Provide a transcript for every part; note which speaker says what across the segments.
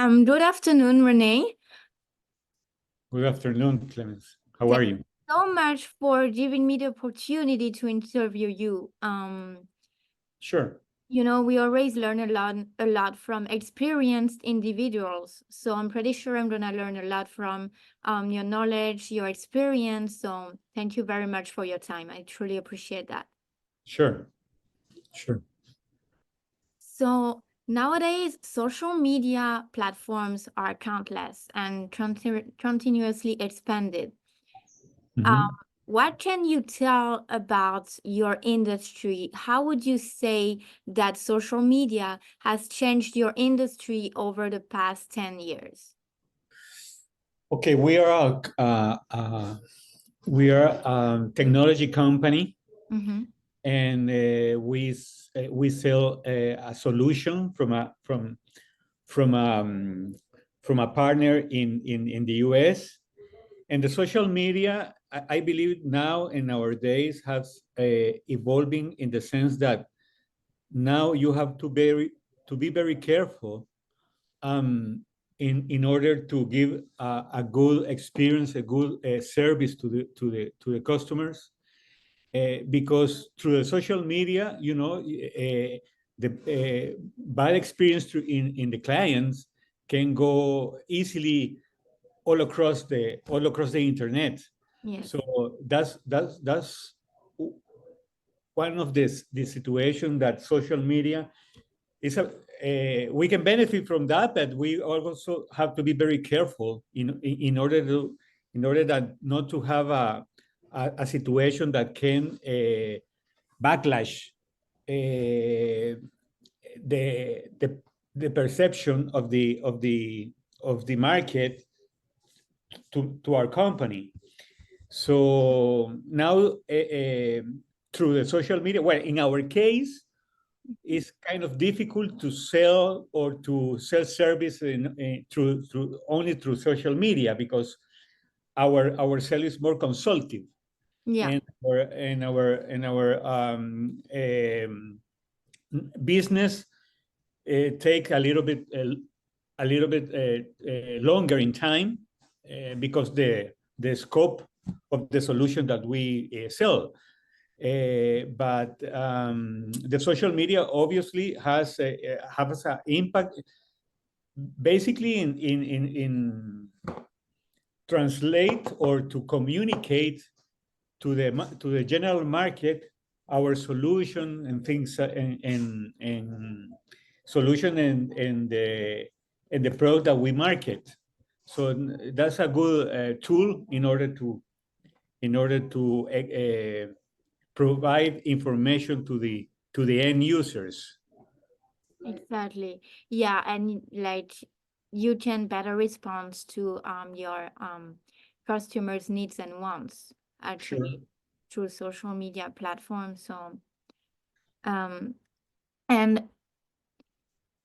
Speaker 1: Good afternoon, Renee.
Speaker 2: Good afternoon, Clemens. How
Speaker 1: Thank
Speaker 2: are
Speaker 1: you
Speaker 2: you?
Speaker 1: so much for giving me the opportunity to interview you.
Speaker 2: Sure.
Speaker 1: We always learn a lot from experienced individuals. So I'm pretty sure I'm gonna learn a lot from your knowledge, your experience. So thank you very much for your time. I truly appreciate that.
Speaker 2: Sure. Sure.
Speaker 1: So nowadays, social media platforms are countless and continuously expanded.
Speaker 2: Mhm.
Speaker 1: What can you tell about your industry? How would you say that social media has changed your industry over the past 10 years?
Speaker 2: Okay, we are a technology company,
Speaker 1: Mm-hmm.
Speaker 2: and we sell a solution from from a partner in the US. And the social media, I believe now in our days has evolving in the sense that now you have to be very careful in order to give a good experience, a good service to the customers, because through the social media, the bad experience in the clients can go easily all across the internet.
Speaker 1: Yes.
Speaker 2: So that's one of the situation that social media is a we can benefit from that, but we also have to be very careful in order that not to have a situation that can backlash the, the the perception of the market to our company. So now through the social media, well, in our case, it's kind of difficult to sell or to sell service through only through social media, because our sale is more consultative,
Speaker 1: Yeah.
Speaker 2: and our business take a little bit longer in time, because the scope of the solution that we sell. But the social media obviously has an impact, basically in translate or to communicate to the general market our solution and things, and solution and the product that we market. So that's a good tool in order to provide information to the end users.
Speaker 1: Exactly. Yeah, and like you can better respond to your customers' needs and wants
Speaker 2: Sure.
Speaker 1: actually through social media platforms. So um and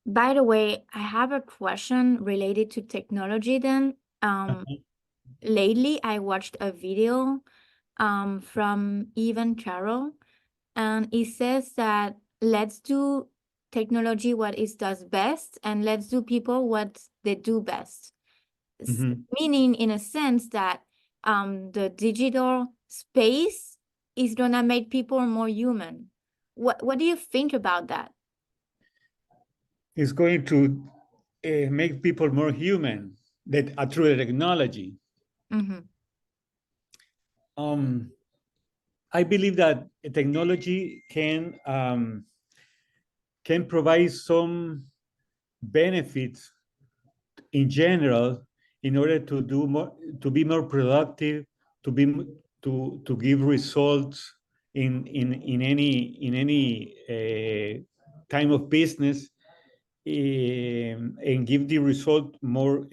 Speaker 1: by the way, I have a question related to technology then. Lately I watched a video from Evan Carroll, and it says that let's do technology what it does best, and let's do people what they do best.
Speaker 2: Mhm.
Speaker 1: Meaning in a sense that the digital space is gonna make people more human. What do you think about that?
Speaker 2: It's going to make people more human that through the technology.
Speaker 1: Mm-hmm.
Speaker 2: Um, I believe that technology can provide some benefits in general in order to do more, to be more productive, to be to give results in any time of business, and give the result more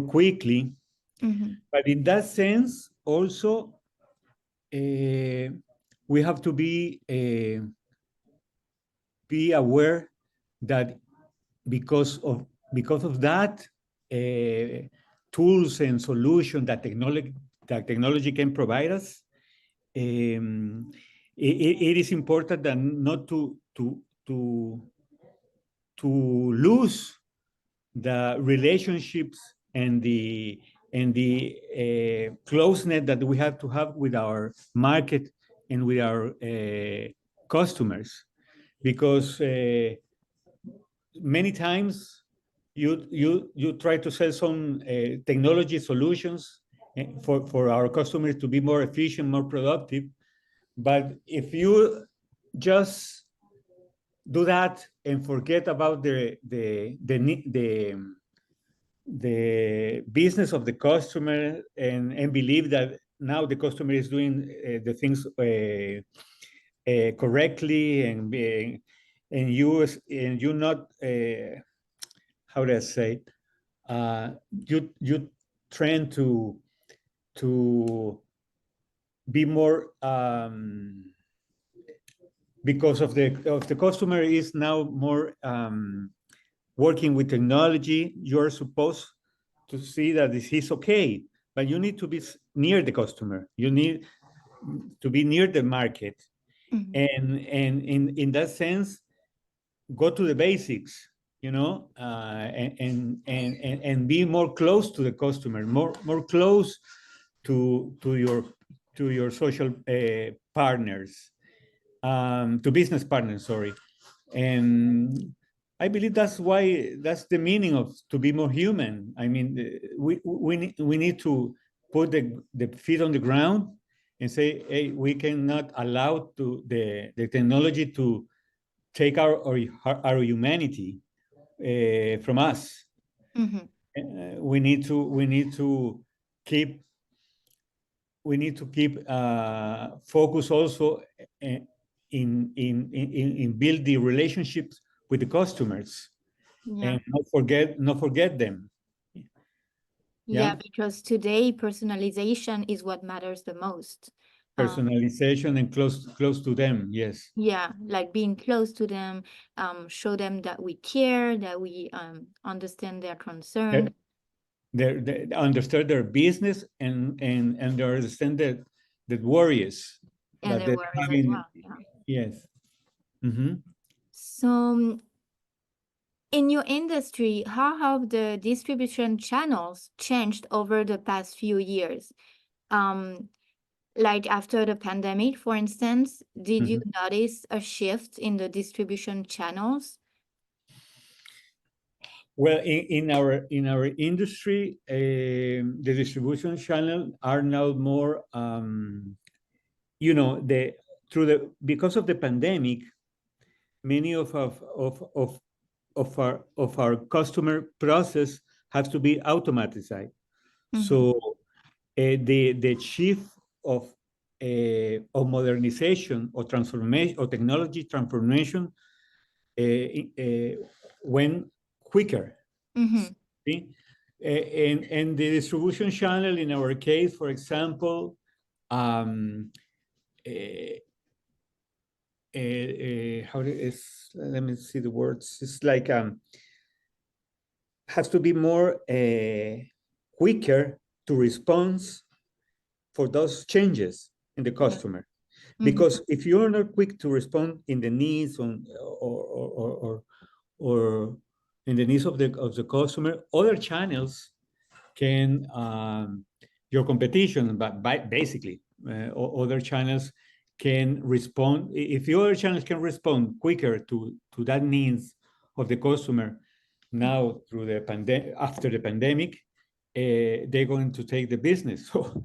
Speaker 2: quickly.
Speaker 1: Mm-hmm.
Speaker 2: But in that sense, also we have to be aware that because of that, tools and solutions that technology can provide us, it is important that not to lose the relationships and the closeness that we have to have with our market and with our customers, because many times you try to sell some technology solutions for our customers to be more efficient, more productive. But if you just do that and forget about the business of the customer, and believe that now the customer is doing the things correctly, and you not how do I say, you trying to be more because of the customer is now more working with technology. You're supposed to see that he's okay, but you need to be near the customer. You need to be near the market,
Speaker 1: Mhm.
Speaker 2: and in that sense, go to the basics, and be more close to the customer, more close to your social partners, to business partners, sorry. And I believe that's the meaning of to be more human. I mean, we need to put the feet on the ground and say, hey, we cannot allow the technology to take our humanity from us.
Speaker 1: Mhm.
Speaker 2: We need to keep focus also in build the relationships with the customers,
Speaker 1: Yeah.
Speaker 2: and not forget them.
Speaker 1: Yeah,
Speaker 2: Yeah,
Speaker 1: because today personalization is what matters the most.
Speaker 2: personalization and close to them. Yes.
Speaker 1: Yeah, like being close to them, show them that we care, that we understand their
Speaker 2: They,
Speaker 1: concern
Speaker 2: they understand their business, and they understand that worries
Speaker 1: and
Speaker 2: that
Speaker 1: their
Speaker 2: they're
Speaker 1: worries as
Speaker 2: having.
Speaker 1: well. Yeah.
Speaker 2: Yes. Mm-hmm.
Speaker 1: So, in your industry, how have the distribution channels changed over the past few years? Um, like after the pandemic, for instance, did you
Speaker 2: Mm-hmm.
Speaker 1: notice a shift in the distribution channels?
Speaker 2: Well, in our industry, the distribution channel are now more, the through the because of the pandemic, many of our customer process has to be automatized.
Speaker 1: Mm-hmm.
Speaker 2: So the shift of modernization or transformation or technology transformation went quicker.
Speaker 1: Mm-hmm.
Speaker 2: See? And the distribution channel in our case, for example, um, let me see the words. It's like has to be more quicker to respond for those changes in the
Speaker 1: Yeah.
Speaker 2: customer.
Speaker 1: Mm-hmm.
Speaker 2: Because if you're not quick to respond in the needs or in the needs of the customer, other channels can your competition, but basically other channels can respond. If the other channels can respond quicker to that needs of the customer now through the pandemic, after the pandemic, they're going to take the business. So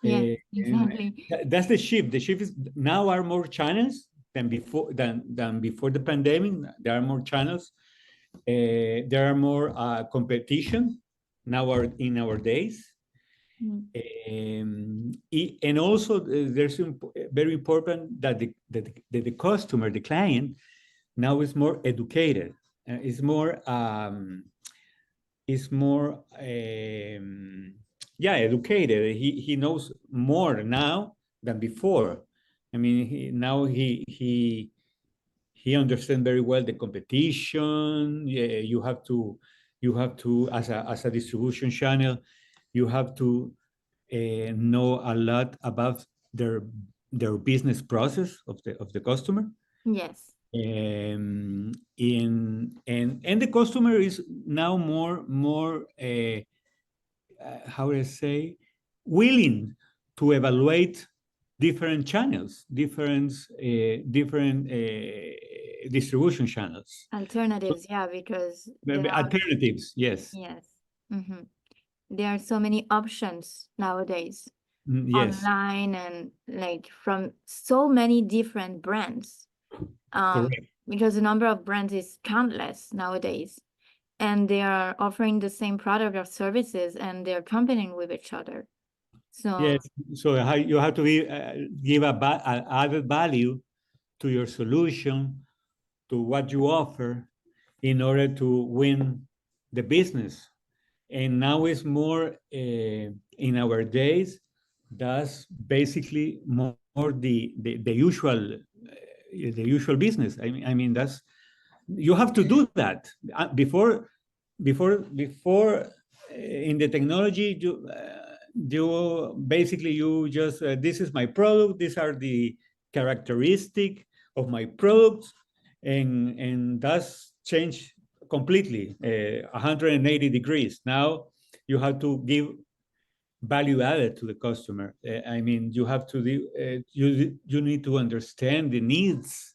Speaker 1: Yeah,
Speaker 2: and
Speaker 1: exactly.
Speaker 2: that's the shift. The shift is now are more channels than before the pandemic. There are more channels. There are more competition now in our days.
Speaker 1: Mm.
Speaker 2: And also there's very important that the customer, the client, now is more educated. Is more yeah, educated. He knows more now than before. I mean, he understands very well the competition. Yeah, you have to as a distribution channel, you have to know a lot about their business process of the customer.
Speaker 1: Yes.
Speaker 2: And the customer is now more how do I say, willing to evaluate different channels, different distribution channels.
Speaker 1: Alternatives, yeah, because there are,
Speaker 2: Alternatives, yes.
Speaker 1: yes. Hmm. There are so many options nowadays
Speaker 2: Yes,
Speaker 1: online and like from so many different brands.
Speaker 2: correct.
Speaker 1: Because the number of brands is countless nowadays, and they are offering the same product or services, and they're competing with each other. So
Speaker 2: Yes, so you have to give a added value to your solution, to what you offer, in order to win the business. And now it's more in our days. That's basically more the usual business. I mean that's you have to do that before in the technology. You basically you just this is my product. These are the characteristic of my product, and that's changed completely 180 degrees. Now you have to give value added to the customer. I mean, you have to you need to understand the needs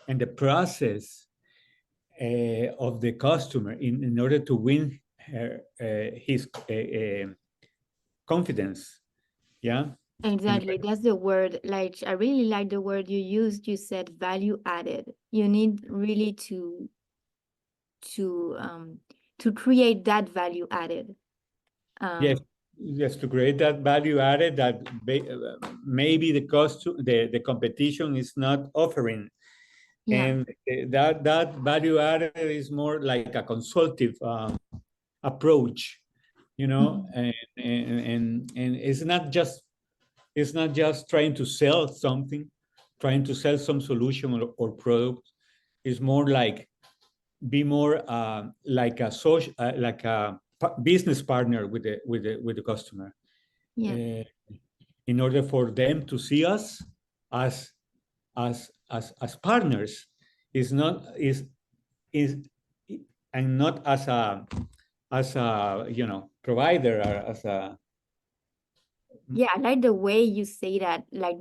Speaker 2: and the process of the customer in order to win his confidence. Yeah. In
Speaker 1: exactly, that's the word. Like I really like the word you used. You said value added. You need really to um to create that value added.
Speaker 2: Yes,
Speaker 1: Um,
Speaker 2: yes, to create that value added that maybe the competition is not offering,
Speaker 1: yeah.
Speaker 2: and that value added is more like a consultative approach,
Speaker 1: Mhm.
Speaker 2: and it's not just trying to sell something, trying to sell some solution or product. It's more like be more like a social, like a business partner with the customer,
Speaker 1: Yeah.
Speaker 2: uh, in order for them to see us as as partners. Is not is and not as a provider, or
Speaker 1: Yeah, I like the way you say that, like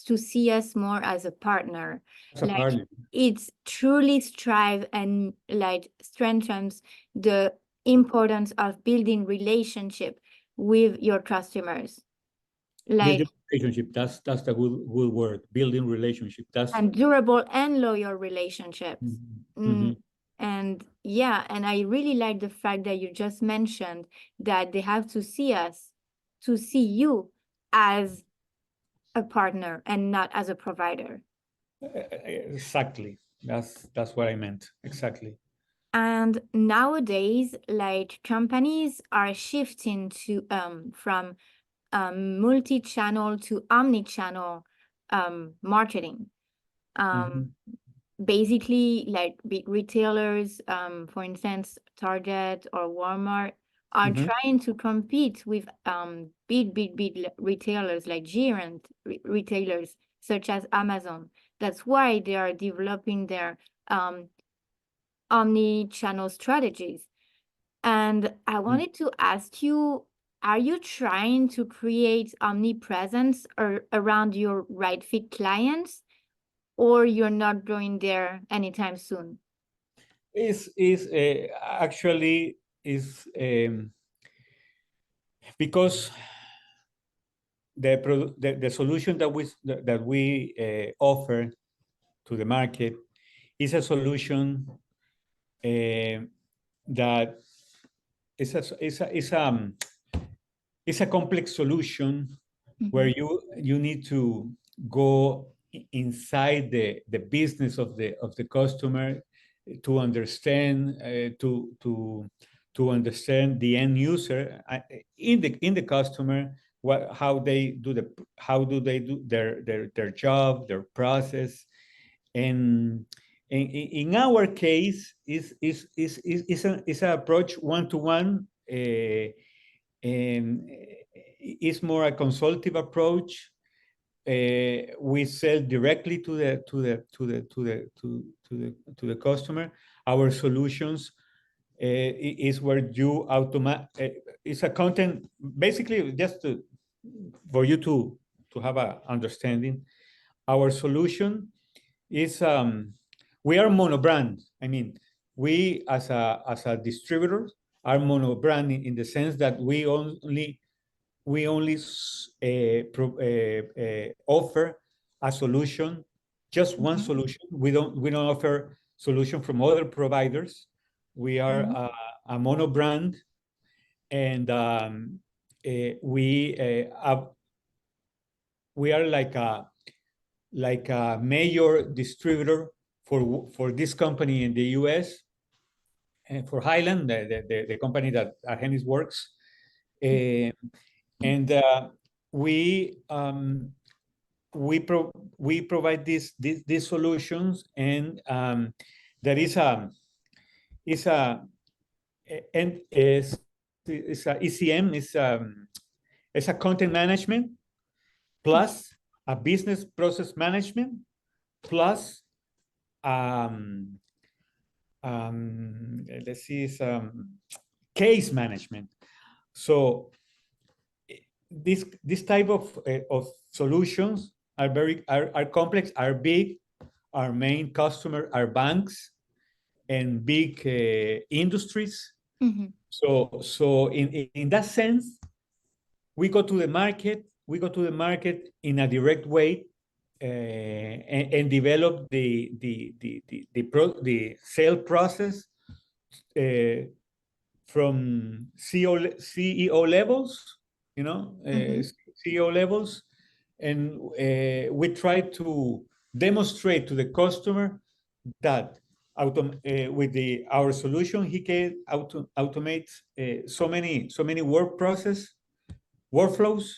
Speaker 1: to see us more as a partner.
Speaker 2: as a
Speaker 1: Like
Speaker 2: partner.
Speaker 1: it's truly strive and like strengthens the importance of building relationship with your customers. Like
Speaker 2: Building relationship. That's the good word. Building relationship. That's
Speaker 1: and durable and loyal relationships.
Speaker 2: Mhm.
Speaker 1: Mm, and yeah, and I really like the fact that you just mentioned that they have to see us, to see you as a partner and not as a provider.
Speaker 2: Exactly. That's what I meant. Exactly.
Speaker 1: And nowadays, like companies are shifting to from multi-channel to omni-channel marketing. Um,
Speaker 2: Mhm.
Speaker 1: Basically, like big retailers, for instance, Target or Walmart, are
Speaker 2: Mhm.
Speaker 1: trying to compete with big retailers like giant retailers such as Amazon. That's why they are developing their um, omni-channel strategies. And I wanted to ask you, are you trying to create omnipresence around your right fit clients, or you're not going there anytime soon?
Speaker 2: Is actually is because the solution that we offer to the market is a solution uh, that is a complex solution where
Speaker 1: Mhm.
Speaker 2: you need to go inside the business of the customer to understand to understand the end user in the customer, how do they do their job, their process. And in our case is an approach one-to-one, and it's more a consultative approach, we sell directly to the customer. Our solutions is where you automate. It's a content basically just for you to have a understanding. Our solution is we are monobrand. I mean, we as a distributor are monobrand in the sense that we only offer a solution, just one solution. We don't offer solution from other providers. We are a mono brand, and we are like a major distributor for this company in the U.S. and for Highland, the company that Argenis works. And we provide these solutions, and there is a ECM is a content management plus a business process management plus let's see, case management. So this type of solutions are complex, are big. Our main customer are banks and big industries. So in that sense, we go to the market. We go to the market in a direct way, and develop the sale process from CEO levels, CEO levels, and we try to demonstrate to the customer that with our solution he can automate so many workflows,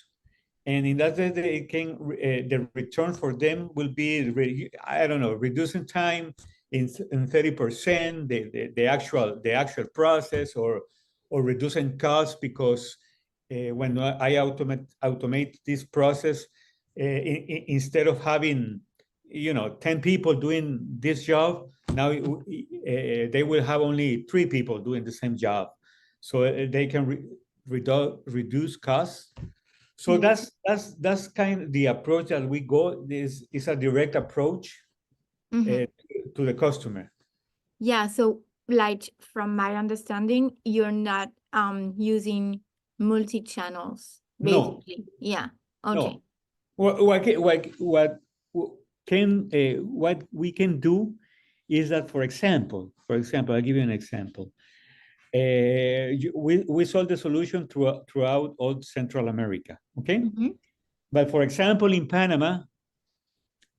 Speaker 2: and in that way they can the return for them will be reducing time in 30%, the actual process, or reducing costs, because when I automate this process, instead of having 10 people doing this job, now they will have only 3 people doing the same job, so they can reduce costs. So that's kind of the approach that we go. This is a direct approach to the customer.
Speaker 1: Yeah, so like from my understanding, you're not using multi-channels, basically. No. Yeah. Okay.
Speaker 2: No. What we can do is that, for example, I'll give you an example. We sold the solution throughout all Central America, okay? But for example, in Panama,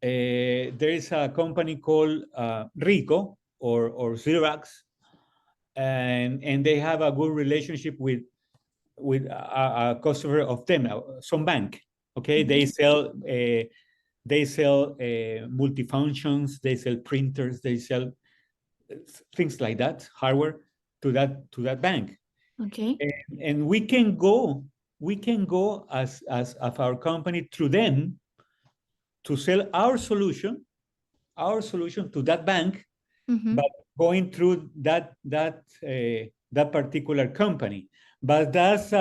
Speaker 2: there is a company called Rico or Xerox, and they have a good relationship with a customer of them, some bank, okay? They sell multifunctions, they sell printers, they sell things like that, hardware to that bank.
Speaker 1: Okay.
Speaker 2: And we can go as our company through them to sell our solution to that bank, but going through that particular company. But that's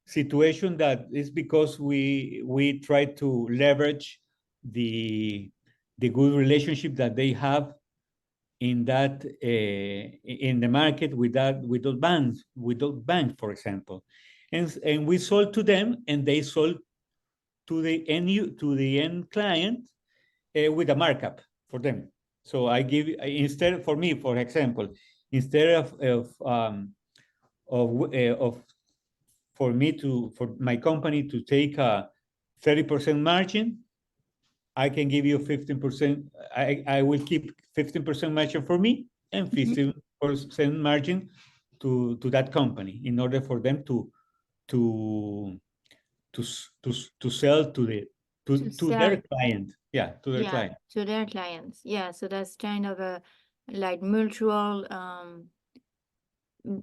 Speaker 2: situation that is because we try to leverage the good relationship that they have in that in the market with those banks, for example, and we sold to them, and they sold to the end client with a markup for them. So I give, instead, for me, for example, instead for my company to take a 30% margin, I can give you 15%. I will keep 15% margin for me and 15% margin to that company, in order for them to sell to their client. Yeah, to their client.
Speaker 1: To their clients. Yeah, so that's kind of a like mutual,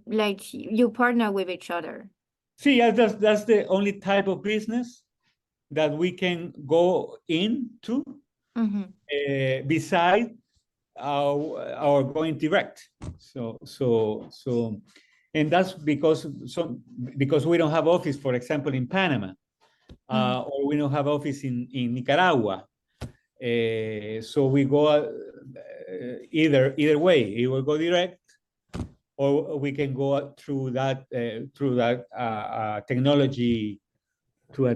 Speaker 1: like you partner with each other.
Speaker 2: See, yeah, that's the only type of business that we can go into
Speaker 1: Mm-hmm.
Speaker 2: beside our going direct. So, and that's because we don't have office, for example, in Panama, or we don't have office in Nicaragua. So we go either way. It will go direct, or we can go through that technology, through a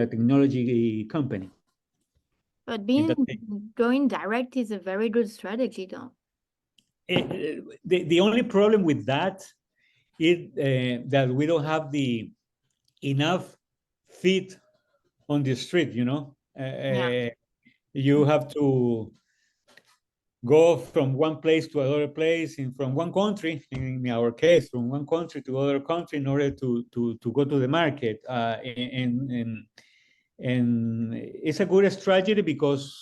Speaker 2: technology company.
Speaker 1: But
Speaker 2: In
Speaker 1: being
Speaker 2: that case.
Speaker 1: going direct is a very good strategy, though.
Speaker 2: The only problem with that is that we don't have the enough feet on the street.
Speaker 1: Yeah.
Speaker 2: You have to go from one place to another place, and from one country, in our case, from one country to other country, in order to go to the market. And it's a good strategy because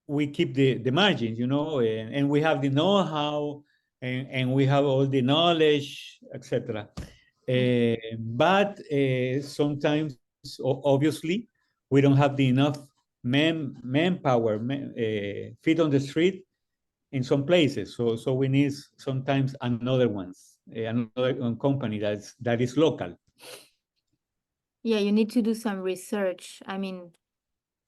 Speaker 2: we keep the margins, and we have the know-how, and we have all the knowledge, etc. But sometimes, obviously, we don't have the enough manpower, feet on the street in some places. So we need sometimes another ones, another company that is local.
Speaker 1: Yeah, you need to do some research. I mean,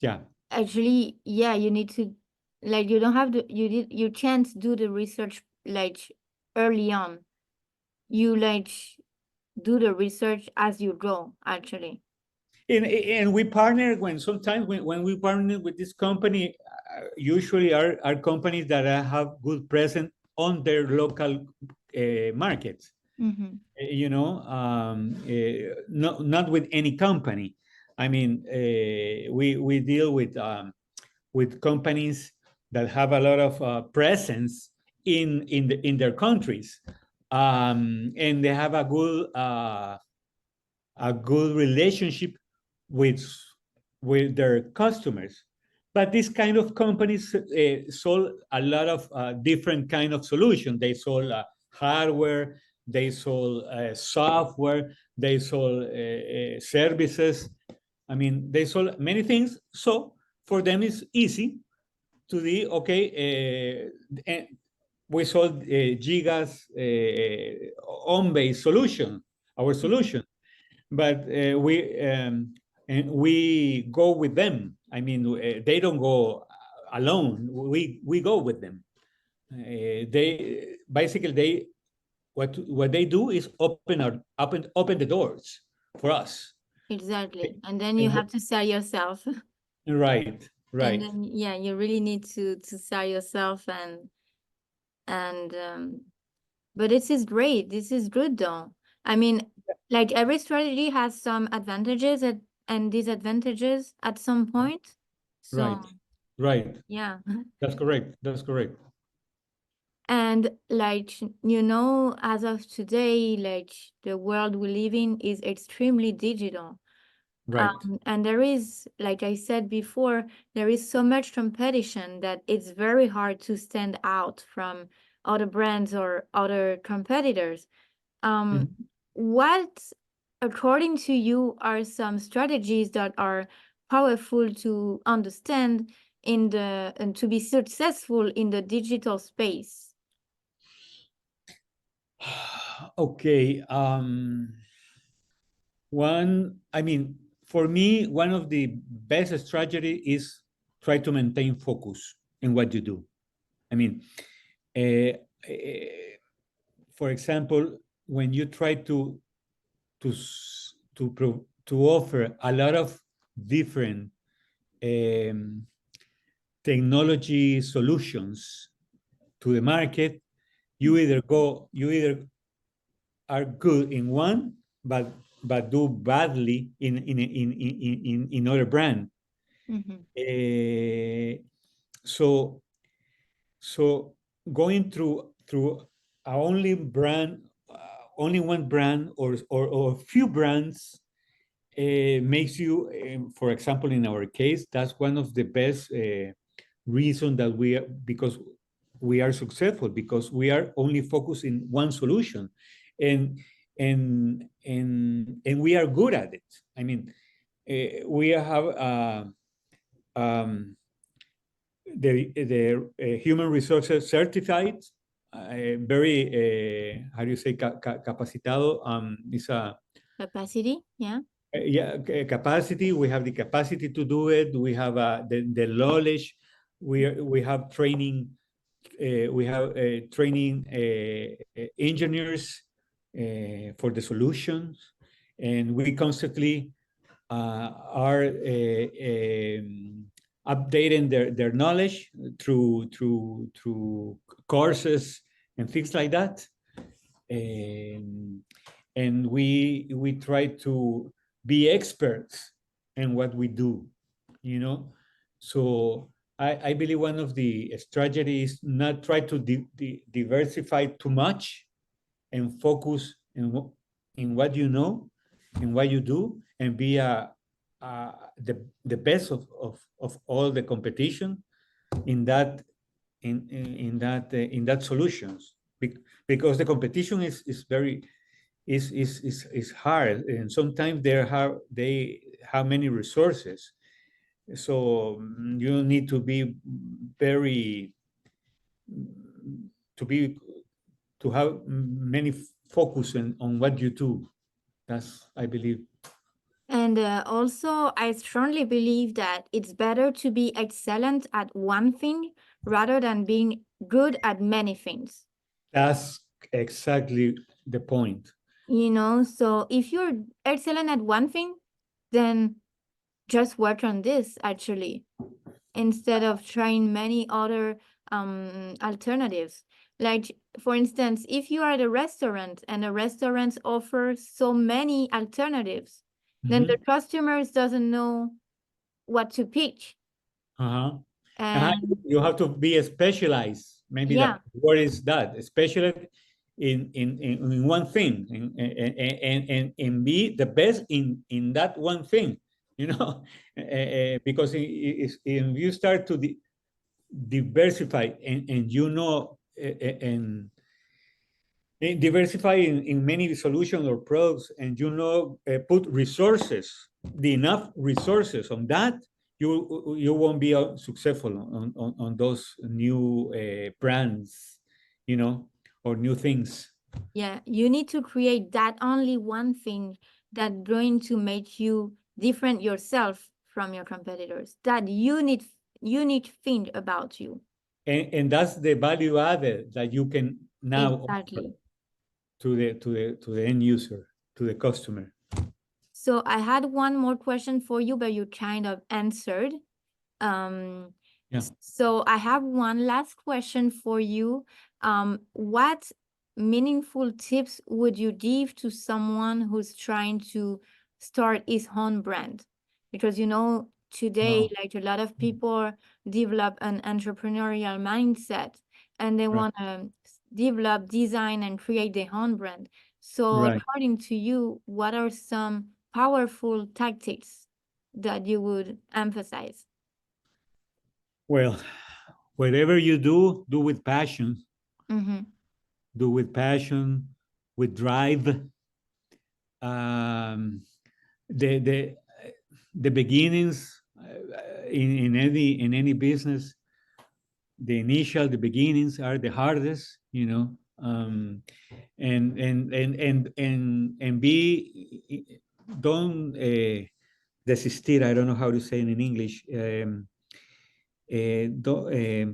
Speaker 2: Yeah.
Speaker 1: actually, yeah, you need to, like, you don't have to, you can't do the research like early on. You like do the research as you go, actually.
Speaker 2: And we partner when we partner with this company, usually are companies that have good presence on their local markets.
Speaker 1: Mm-hmm.
Speaker 2: Not with any company. I mean, we deal with companies that have a lot of presence in their countries, and they have a good relationship with their customers. But these kind of companies sold a lot of different kind of solutions. They sold hardware, they sold software, they sold services. I mean, they sold many things. So for them, it's easy to the okay. We sold Giga's on-base solution, our solution, but we go with them. I mean, they don't go alone. We go with them. They basically what they do is open the doors for us.
Speaker 1: Exactly. And then you
Speaker 2: And
Speaker 1: have to sell yourself.
Speaker 2: right,
Speaker 1: And
Speaker 2: right.
Speaker 1: then yeah, you really need to sell yourself and but this is great. This is good though. I mean, like every strategy has some advantages and disadvantages at some point. So
Speaker 2: Right, right.
Speaker 1: yeah.
Speaker 2: That's correct. That's correct.
Speaker 1: And like, as of today, like the world we live in is extremely digital.
Speaker 2: Right.
Speaker 1: And there is, like I said before, there is so much competition that it's very hard to stand out from other brands or other competitors. Um,
Speaker 2: Mhm.
Speaker 1: what, according to you, are some strategies that are powerful to understand in the and to be successful in the digital space?
Speaker 2: Okay. I mean, for me, one of the best strategy is try to maintain focus in what you do. I mean, uh, for example, when you try to offer a lot of different um, technology solutions to the market, you either are good in one, but do badly in other brand.
Speaker 1: Mm-hmm.
Speaker 2: Uh, so so going through a only one brand or few brands makes you, for example, in our case, that's one of the best reason that because we are successful because we are only focused in one solution, and and we are good at it. I mean, we have the human resources certified, very how do you say capacitado, is a
Speaker 1: Capacity, yeah.
Speaker 2: yeah, capacity. We have the capacity to do it. We have the knowledge. We have training. We have training engineers for the solutions, and we constantly are updating their knowledge through courses and things like that. And we try to be experts in what we do, you know. So I believe one of the strategies not try to diversify too much and focus in what you know and what you do, and be the best of all the competition in that in that solutions. Because the competition is very is hard, and sometimes they have many resources. So you need to be very to be to have many focus on what you do. That's, I believe.
Speaker 1: And also, I strongly believe that it's better to be excellent at one thing rather than being good at many things.
Speaker 2: That's exactly the point.
Speaker 1: You know, so if you're excellent at one thing, then just work on this actually, instead of trying many other alternatives. Like, for instance, if you are at a restaurant and a restaurant offers so many alternatives, then the customers doesn't know what to pick.
Speaker 2: Uh-huh.
Speaker 1: And
Speaker 2: You have to be specialized. Maybe
Speaker 1: yeah,
Speaker 2: the word is that specialized in one thing, and be the best in that one thing. You know, because if you start to diversify, and you know, and diversify in many solutions or products, and you know, put resources, the enough resources on that, you won't be successful on those new brands, you know, or new things.
Speaker 1: yeah, you need to create that only one thing that going to make you different yourself from your competitors. That unique thing about you.
Speaker 2: And that's the value added that you can now offer
Speaker 1: Exactly.
Speaker 2: to the end user, to the customer.
Speaker 1: So I had one more question for you, but you kind of answered. Um,
Speaker 2: Yeah.
Speaker 1: so I have one last question for you. What meaningful tips would you give to someone who's trying to start his own brand? Because you know, today,
Speaker 2: No.
Speaker 1: like a lot of people develop an entrepreneurial mindset and they
Speaker 2: Right.
Speaker 1: want to develop, design, and create their own brand. So,
Speaker 2: Right.
Speaker 1: according to you, what are some powerful tactics that you would emphasize?
Speaker 2: Well, whatever you do with passion.
Speaker 1: Mm-hmm.
Speaker 2: Do with passion, with drive. Um, the the beginnings in any business, the beginnings are the hardest, you know. And be don't desistir. I don't know how to say it in English.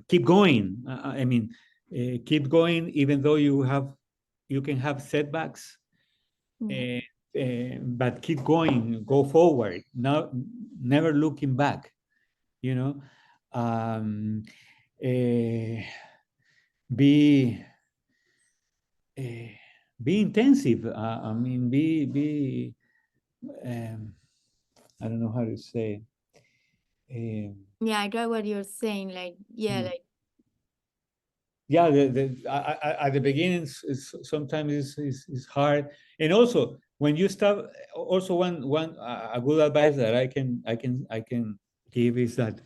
Speaker 2: Keep going. I mean, keep going even though you can have setbacks,
Speaker 1: Yeah.
Speaker 2: but keep going, go forward. Now, never looking back. You know, um, uh, be uh, be intensive. I mean, be. Um, I don't know how to say.
Speaker 1: Yeah, I got what you're saying. Like, yeah,
Speaker 2: Um,
Speaker 1: like,
Speaker 2: yeah, at the beginning sometimes is hard, and also when you start, also one a good advice that I can give is that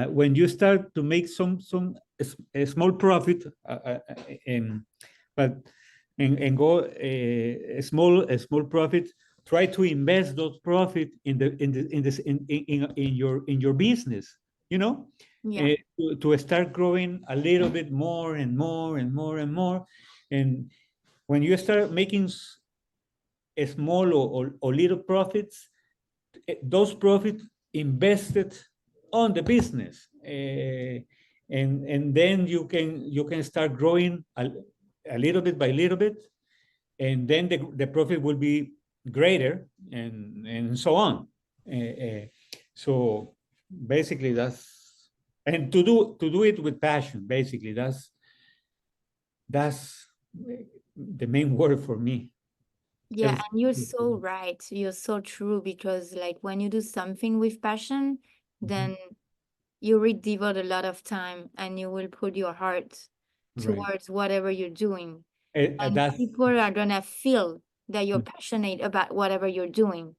Speaker 2: when you start to make a small profit, and but and go a small profit, try to invest those profit in your business, you know,
Speaker 1: Yeah.
Speaker 2: to start growing a little bit more and more and more and more. And when you start making small or little profits, those profits invested on the business, and then you can start growing a little bit by little bit, and then the profit will be greater, and so on. So basically that's, and to do it with passion. Basically that's the main word for me.
Speaker 1: Yeah,
Speaker 2: Everything.
Speaker 1: and you're so right. You're so true because like when you do something with passion, then you will devote a lot of time and you will put your heart
Speaker 2: Right.
Speaker 1: towards whatever you're doing. And
Speaker 2: That's
Speaker 1: people are gonna feel that you're passionate about whatever you're doing.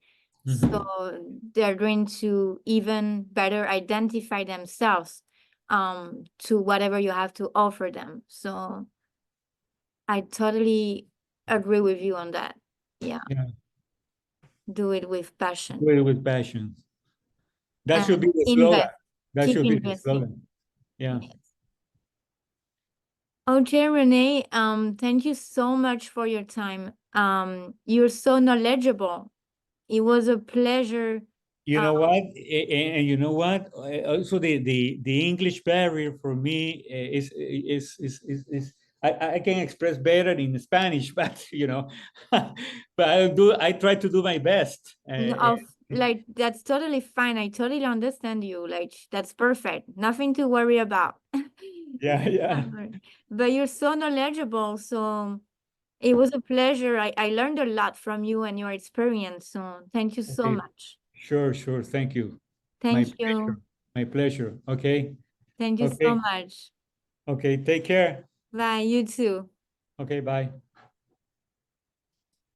Speaker 1: So
Speaker 2: Mhm.
Speaker 1: they're going to even better identify themselves to whatever you have to offer them. So I totally agree with you on that. Yeah,
Speaker 2: Yeah,
Speaker 1: do it with passion
Speaker 2: do it with passion. That should be
Speaker 1: and
Speaker 2: the slogan.
Speaker 1: invest,
Speaker 2: That
Speaker 1: keep
Speaker 2: should be the
Speaker 1: investing.
Speaker 2: slogan. Yeah.
Speaker 1: Yes. Okay, Renee, thank you so much for your time. You're so knowledgeable. It was a pleasure.
Speaker 2: You
Speaker 1: Uh,
Speaker 2: know what? And you know what? Also, the English barrier for me is I can express better in Spanish, but but I try to do my best.
Speaker 1: of like that's totally fine. I totally understand you. Like that's perfect. Nothing to worry about.
Speaker 2: Yeah, yeah.
Speaker 1: But you're so knowledgeable. So it was a pleasure. I learned a lot from you and your experience. So thank you so
Speaker 2: Okay,
Speaker 1: much.
Speaker 2: sure, sure. Thank you. My
Speaker 1: Thank
Speaker 2: pleasure.
Speaker 1: you.
Speaker 2: My pleasure. Okay,
Speaker 1: Thank you so
Speaker 2: okay,
Speaker 1: much.
Speaker 2: okay. Take care.
Speaker 1: Bye. You too.
Speaker 2: Okay, bye.